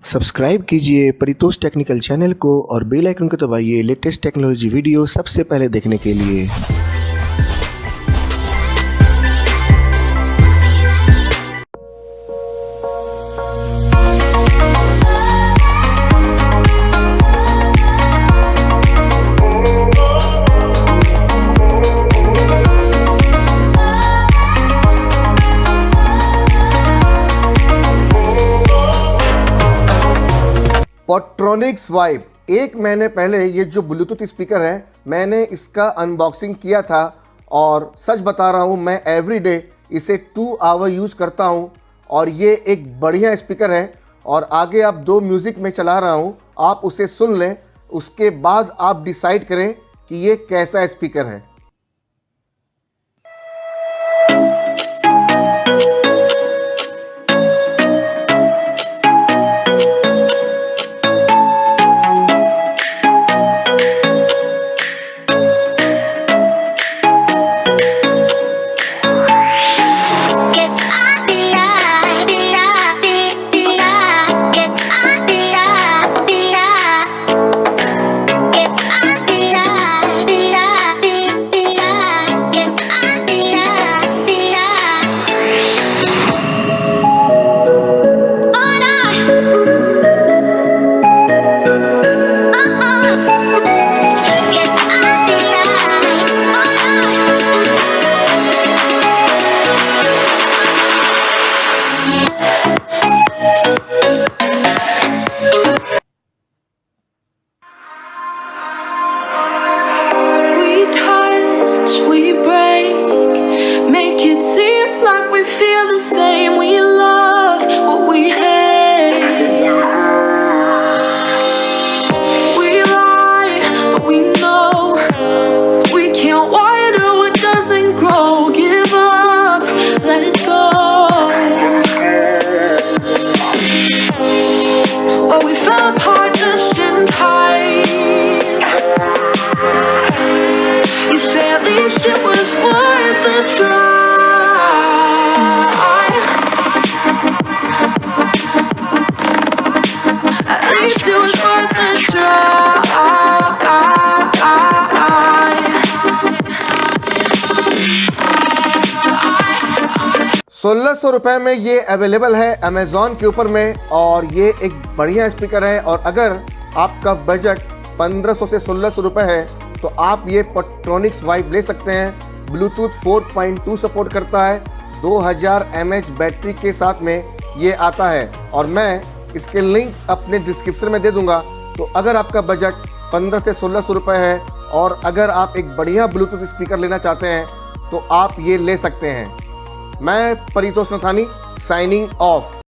Subscribe कीजिए Paritosh technical channel को और बेल आइकन को दबाइए लेटेस्ट टेक्नोलॉजी वीडियो सबसे पहले देखने के लिए। पोर्ट्रॉनिक्स वाइब, एक महीने पहले ये जो ब्लूटूथ स्पीकर है मैंने इसका अनबॉक्सिंग किया था और सच बता रहा हूँ मैं एवरीडे इसे 2 आवर यूज़ करता हूँ और ये एक बढ़िया स्पीकर है। और आगे आप 2 म्यूज़िक में चला रहा हूँ, आप उसे सुन लें, उसके बाद आप डिसाइड करें कि ये कैसा स्पीकर है। ₹1600 में ये अवेलेबल है अमेज़ॉन के ऊपर में और ये एक बढ़िया स्पीकर है। और अगर आपका बजट 1500 से ₹1600 है तो आप ये पोर्ट्रॉनिक्स वाइब ले सकते हैं। ब्लूटूथ 4.2 सपोर्ट करता है, 2000 mAh बैटरी के साथ में ये आता है और मैं इसके लिंक अपने डिस्क्रिप्शन में दे दूंगा। तो अगर आपका बजट 1500 से ₹1600 है और अगर आप एक बढ़िया ब्लूटूथ स्पीकर लेना चाहते हैं तो आप ये ले सकते हैं। मैं परितोष नथानी साइनिंग ऑफ।